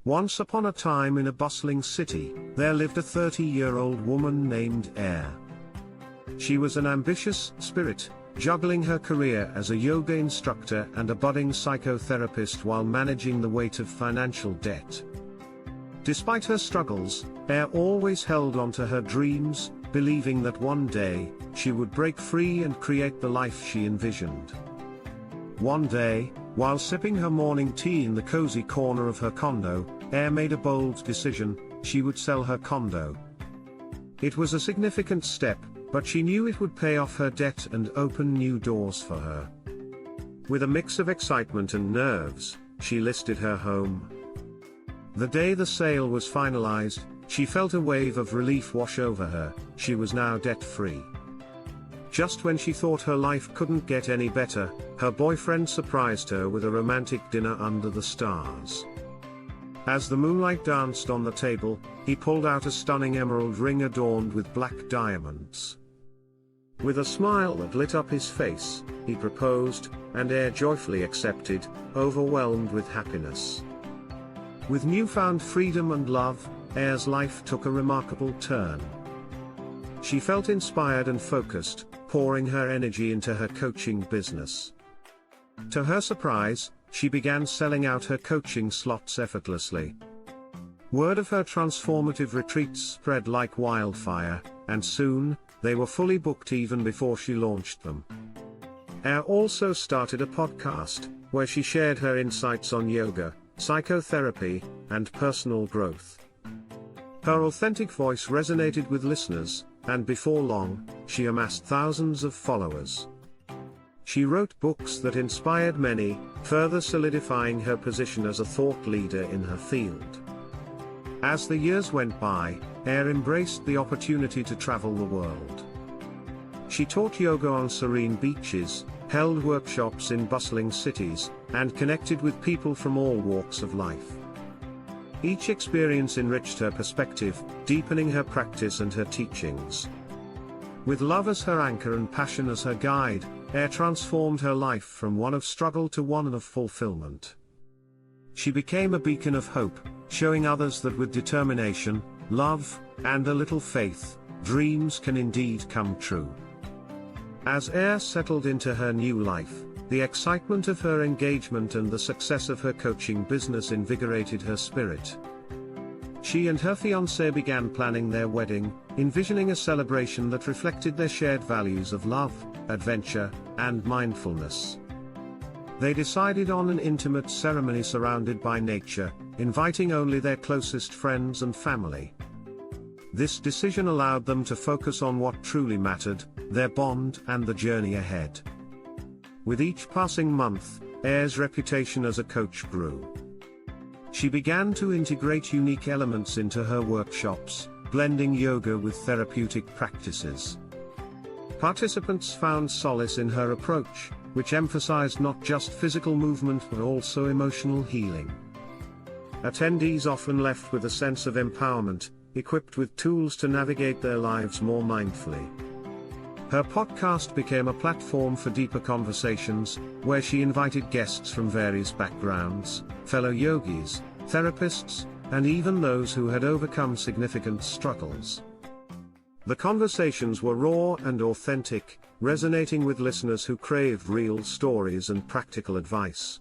Once upon a time in a bustling city, there lived a 30-year-old woman named Air. She was an ambitious spirit, juggling her career as a yoga instructor and a budding psychotherapist while managing the weight of financial debt. Despite her struggles, Air always held on to her dreams, believing that one day, she would break free and create the life she envisioned. One day, while sipping her morning tea in the cozy corner of her condo, Air made a bold decision: she would sell her condo. It was a significant step, but she knew it would pay off her debt and open new doors for her. With a mix of excitement and nerves, she listed her home. The day the sale was finalized, she felt a wave of relief wash over her. She was now debt-free. Just when she thought her life couldn't get any better, her boyfriend surprised her with a romantic dinner under the stars. As the moonlight danced on the table, he pulled out a stunning emerald ring adorned with black diamonds. With a smile that lit up his face, he proposed, and Air joyfully accepted, overwhelmed with happiness. With newfound freedom and love, Air's life took a remarkable turn. She felt inspired and focused, pouring her energy into her coaching business. To her surprise, she began selling out her coaching slots effortlessly. Word of her transformative retreats spread like wildfire, and soon, they were fully booked even before she launched them. Air also started a podcast, where she shared her insights on yoga, psychotherapy, and personal growth. Her authentic voice resonated with listeners, and before long, she amassed thousands of followers. She wrote books that inspired many, further solidifying her position as a thought leader in her field. As the years went by, Air embraced the opportunity to travel the world. She taught yoga on serene beaches, held workshops in bustling cities, and connected with people from all walks of life. Each experience enriched her perspective, deepening her practice and her teachings. With love as her anchor and passion as her guide, Air transformed her life from one of struggle to one of fulfillment. She became a beacon of hope, showing others that with determination, love, and a little faith, dreams can indeed come true. As Air settled into her new life, the excitement of her engagement and the success of her coaching business invigorated her spirit. She and her fiancé began planning their wedding, envisioning a celebration that reflected their shared values of love, adventure, and mindfulness. They decided on an intimate ceremony surrounded by nature, inviting only their closest friends and family. This decision allowed them to focus on what truly mattered, their bond and the journey ahead. With each passing month, Air's reputation as a coach grew. She began to integrate unique elements into her workshops, blending yoga with therapeutic practices. Participants found solace in her approach, which emphasized not just physical movement but also emotional healing. Attendees often left with a sense of empowerment, equipped with tools to navigate their lives more mindfully. Her podcast became a platform for deeper conversations, where she invited guests from various backgrounds, fellow yogis, therapists, and even those who had overcome significant struggles. The conversations were raw and authentic, resonating with listeners who craved real stories and practical advice.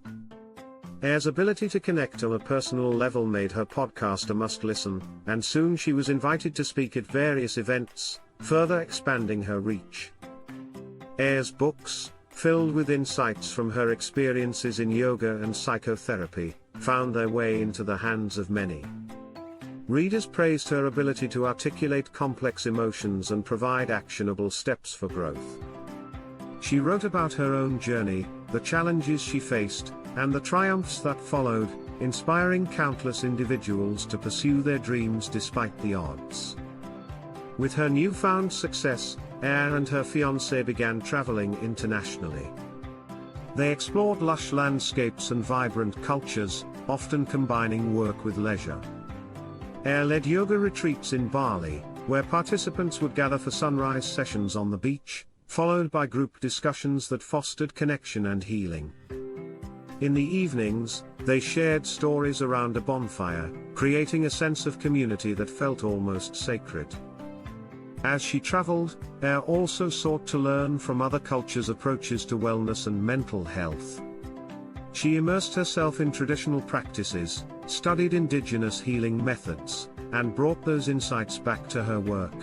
Air's ability to connect on a personal level made her podcast a must-listen, and soon she was invited to speak at various events, further expanding her reach. Air's books, filled with insights from her experiences in yoga and psychotherapy, found their way into the hands of many. Readers praised her ability to articulate complex emotions and provide actionable steps for growth. She wrote about her own journey, the challenges she faced, and the triumphs that followed, inspiring countless individuals to pursue their dreams despite the odds. With her newfound success, Air and her fiancé began traveling internationally. They explored lush landscapes and vibrant cultures, often combining work with leisure. Air led yoga retreats in Bali, where participants would gather for sunrise sessions on the beach, followed by group discussions that fostered connection and healing. In the evenings, they shared stories around a bonfire, creating a sense of community that felt almost sacred. As she traveled, Air also sought to learn from other cultures' approaches to wellness and mental health. She immersed herself in traditional practices, studied indigenous healing methods, and brought those insights back to her work.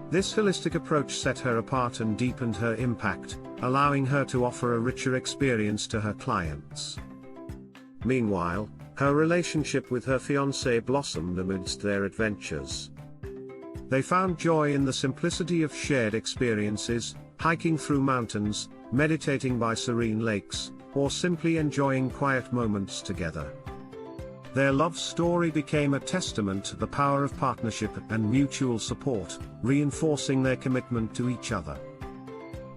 This holistic approach set her apart and deepened her impact, allowing her to offer a richer experience to her clients. Meanwhile, her relationship with her fiancé blossomed amidst their adventures. They found joy in the simplicity of shared experiences, hiking through mountains, meditating by serene lakes, or simply enjoying quiet moments together. Their love story became a testament to the power of partnership and mutual support, reinforcing their commitment to each other.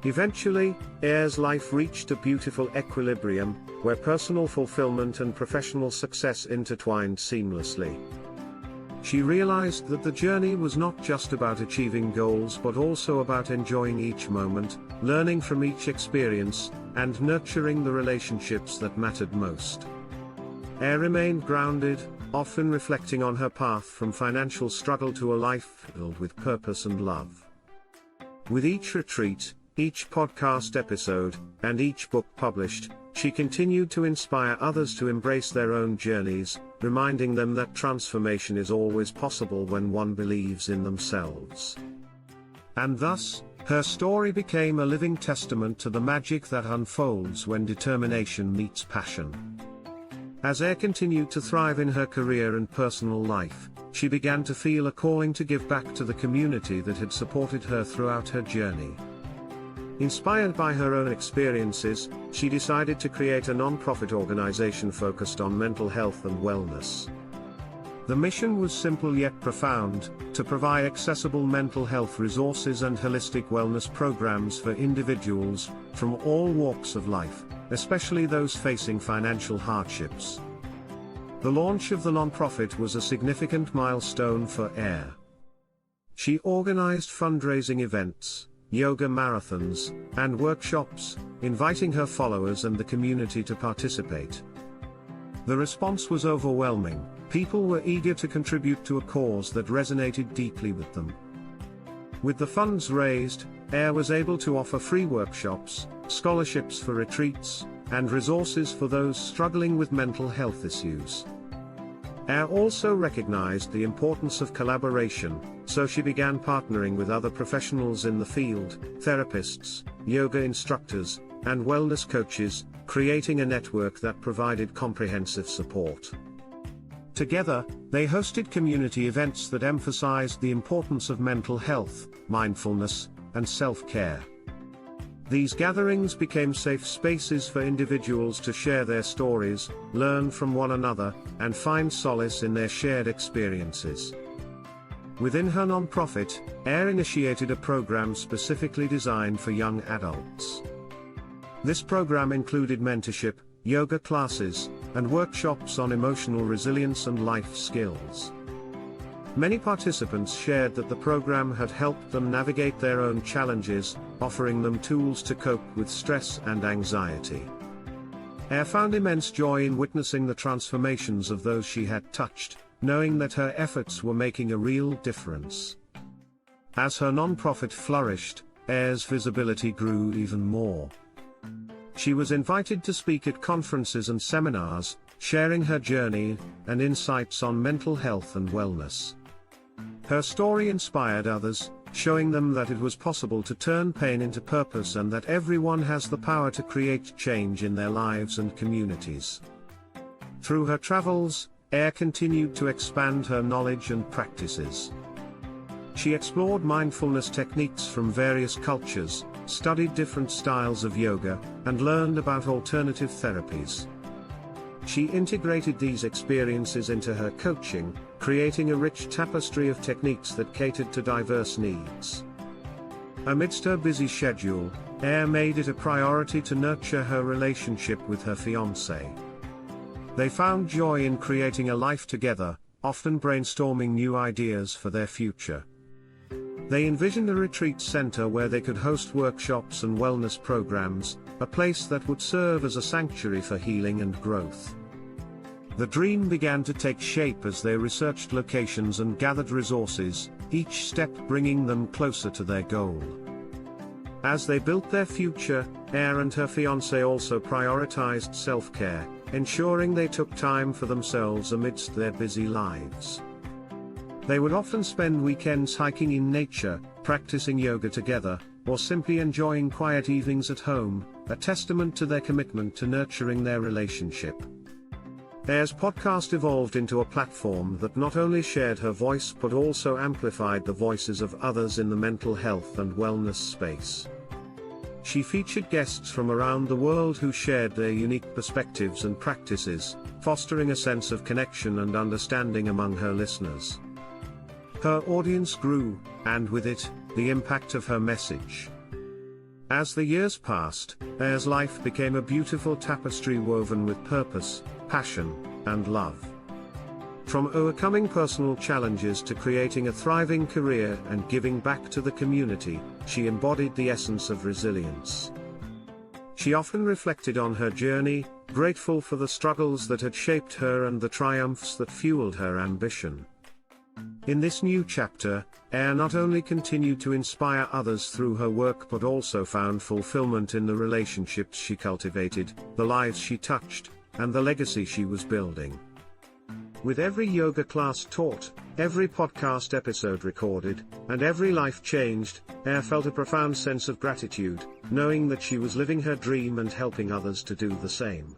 Eventually, Air's life reached a beautiful equilibrium, where personal fulfillment and professional success intertwined seamlessly. She realized that the journey was not just about achieving goals but also about enjoying each moment, learning from each experience, and nurturing the relationships that mattered most. Air remained grounded, often reflecting on her path from financial struggle to a life filled with purpose and love. With each retreat, each podcast episode, and each book published, she continued to inspire others to embrace their own journeys, reminding them that transformation is always possible when one believes in themselves. And thus, her story became a living testament to the magic that unfolds when determination meets passion. As Air continued to thrive in her career and personal life, she began to feel a calling to give back to the community that had supported her throughout her journey. Inspired by her own experiences, she decided to create a non-profit organization focused on mental health and wellness. The mission was simple yet profound: to provide accessible mental health resources and holistic wellness programs for individuals from all walks of life, especially those facing financial hardships. The launch of the nonprofit was a significant milestone for Air. She organized fundraising events, yoga marathons, and workshops, inviting her followers and the community to participate. The response was overwhelming. People were eager to contribute to a cause that resonated deeply with them. With the funds raised, Air was able to offer free workshops, scholarships for retreats, and resources for those struggling with mental health issues. Air also recognized the importance of collaboration, so she began partnering with other professionals in the field, therapists, yoga instructors, and wellness coaches, creating a network that provided comprehensive support. Together, they hosted community events that emphasized the importance of mental health, mindfulness, and self-care. These gatherings became safe spaces for individuals to share their stories, learn from one another, and find solace in their shared experiences. Within her nonprofit, Air initiated a program specifically designed for young adults. This program included mentorship, yoga classes, and workshops on emotional resilience and life skills. Many participants shared that the program had helped them navigate their own challenges, offering them tools to cope with stress and anxiety. Air found immense joy in witnessing the transformations of those she had touched, knowing that her efforts were making a real difference. As her nonprofit flourished, Air's visibility grew even more. She was invited to speak at conferences and seminars, sharing her journey and insights on mental health and wellness. Her story inspired others, showing them that it was possible to turn pain into purpose and that everyone has the power to create change in their lives and communities. Through her travels, Air continued to expand her knowledge and practices. She explored mindfulness techniques from various cultures, studied different styles of yoga, and learned about alternative therapies. She integrated these experiences into her coaching, creating a rich tapestry of techniques that catered to diverse needs. Amidst her busy schedule, Air made it a priority to nurture her relationship with her fiancé. They found joy in creating a life together, often brainstorming new ideas for their future. They envisioned a retreat center where they could host workshops and wellness programs, a place that would serve as a sanctuary for healing and growth. The dream began to take shape as they researched locations and gathered resources, each step bringing them closer to their goal. As they built their future, Air and her fiancé also prioritized self-care, ensuring they took time for themselves amidst their busy lives. They would often spend weekends hiking in nature, practicing yoga together, or simply enjoying quiet evenings at home, a testament to their commitment to nurturing their relationship. Air's podcast evolved into a platform that not only shared her voice but also amplified the voices of others in the mental health and wellness space. She featured guests from around the world who shared their unique perspectives and practices, fostering a sense of connection and understanding among her listeners. Her audience grew, and with it, the impact of her message. As the years passed, Air's life became a beautiful tapestry woven with purpose, passion, and love. From overcoming personal challenges to creating a thriving career and giving back to the community, she embodied the essence of resilience. She often reflected on her journey, grateful for the struggles that had shaped her and the triumphs that fueled her ambition. In this new chapter, Air not only continued to inspire others through her work but also found fulfillment in the relationships she cultivated, the lives she touched, and the legacy she was building. With every yoga class taught, every podcast episode recorded, and every life changed, Air felt a profound sense of gratitude, knowing that she was living her dream and helping others to do the same.